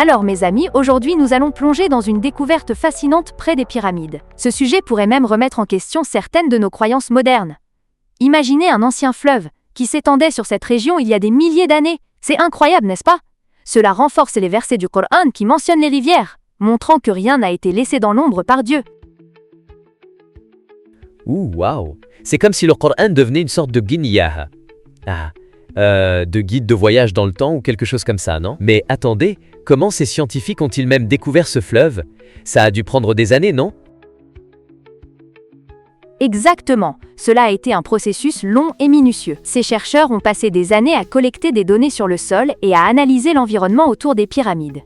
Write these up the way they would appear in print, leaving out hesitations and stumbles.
Alors mes amis, aujourd'hui nous allons plonger dans une découverte fascinante près des pyramides. Ce sujet pourrait même remettre en question certaines de nos croyances modernes. Imaginez un ancien fleuve qui s'étendait sur cette région il y a des milliers d'années. C'est incroyable, n'est-ce pas? Cela renforce les versets du Coran qui mentionnent les rivières, montrant que rien n'a été laissé dans l'ombre par Dieu. Waouh! C'est comme si le Coran devenait une sorte de guinea. De guide de voyage dans le temps ou quelque chose comme ça, non? Mais attendez, comment ces scientifiques ont-ils même découvert ce fleuve? Ça a dû prendre des années, non? Exactement, cela a été un processus long et minutieux. Ces chercheurs ont passé des années à collecter des données sur le sol et à analyser l'environnement autour des pyramides.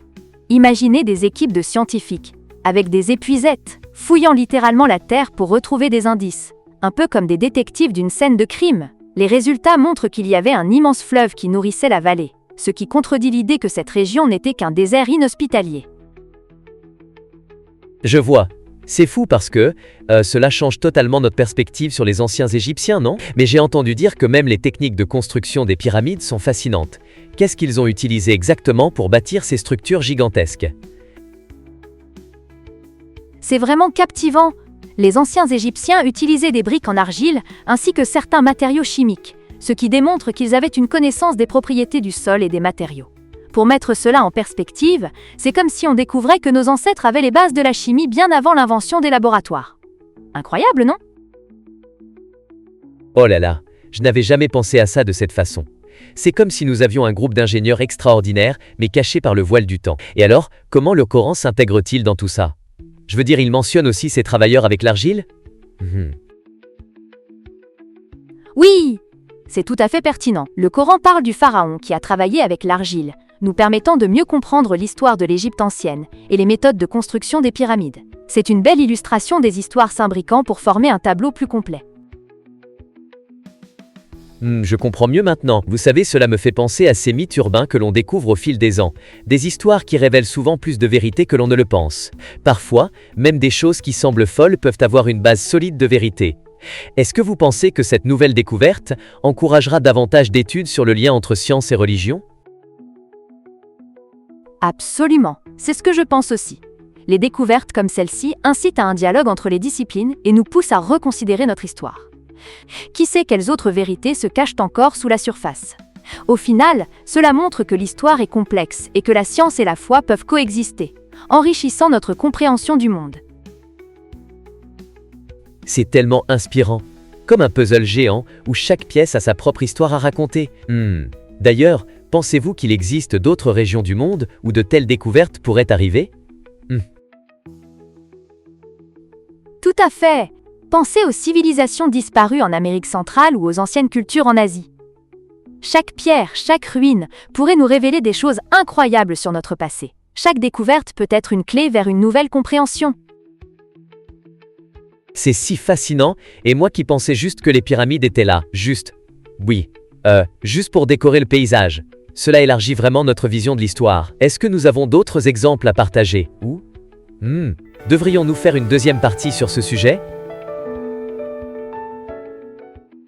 Imaginez des équipes de scientifiques, avec des épuisettes, fouillant littéralement la terre pour retrouver des indices, un peu comme des détectives d'une scène de crime. Les résultats montrent qu'il y avait un immense fleuve qui nourrissait la vallée, ce qui contredit l'idée que cette région n'était qu'un désert inhospitalier. Je vois. C'est fou parce que cela change totalement notre perspective sur les anciens Égyptiens, non? Mais j'ai entendu dire que même les techniques de construction des pyramides sont fascinantes. Qu'est-ce qu'ils ont utilisé exactement pour bâtir ces structures gigantesques? C'est vraiment captivant. Les anciens Égyptiens utilisaient des briques en argile ainsi que certains matériaux chimiques, ce qui démontre qu'ils avaient une connaissance des propriétés du sol et des matériaux. Pour mettre cela en perspective, c'est comme si on découvrait que nos ancêtres avaient les bases de la chimie bien avant l'invention des laboratoires. Incroyable, non? Oh là là, je n'avais jamais pensé à ça de cette façon. C'est comme si nous avions un groupe d'ingénieurs extraordinaires, mais cachés par le voile du temps. Et alors, comment le Coran s'intègre-t-il dans tout ça? Je veux dire, il mentionne aussi ces travailleurs avec l'argile? Oui, c'est tout à fait pertinent. Le Coran parle du pharaon qui a travaillé avec l'argile, nous permettant de mieux comprendre l'histoire de l'Égypte ancienne et les méthodes de construction des pyramides. C'est une belle illustration des histoires s'imbriquant pour former un tableau plus complet. Je comprends mieux maintenant. Vous savez, cela me fait penser à ces mythes urbains que l'on découvre au fil des ans. Des histoires qui révèlent souvent plus de vérité que l'on ne le pense. Parfois, même des choses qui semblent folles peuvent avoir une base solide de vérité. Est-ce que vous pensez que cette nouvelle découverte encouragera davantage d'études sur le lien entre science et religion? Absolument, c'est ce que je pense aussi. Les découvertes comme celle-ci incitent à un dialogue entre les disciplines et nous poussent à reconsidérer notre histoire. Qui sait quelles autres vérités se cachent encore sous la surface? Au final, cela montre que l'histoire est complexe et que la science et la foi peuvent coexister, enrichissant notre compréhension du monde. C'est tellement inspirant, comme un puzzle géant où chaque pièce a sa propre histoire à raconter. D'ailleurs, pensez-vous qu'il existe d'autres régions du monde où de telles découvertes pourraient arriver? Tout à fait! Pensez aux civilisations disparues en Amérique centrale ou aux anciennes cultures en Asie. Chaque pierre, chaque ruine pourrait nous révéler des choses incroyables sur notre passé. Chaque découverte peut être une clé vers une nouvelle compréhension. C'est si fascinant, et moi qui pensais juste que les pyramides étaient là, juste pour décorer le paysage. Cela élargit vraiment notre vision de l'histoire. Est-ce que nous avons d'autres exemples à partager? Devrions-nous faire une deuxième partie sur ce sujet?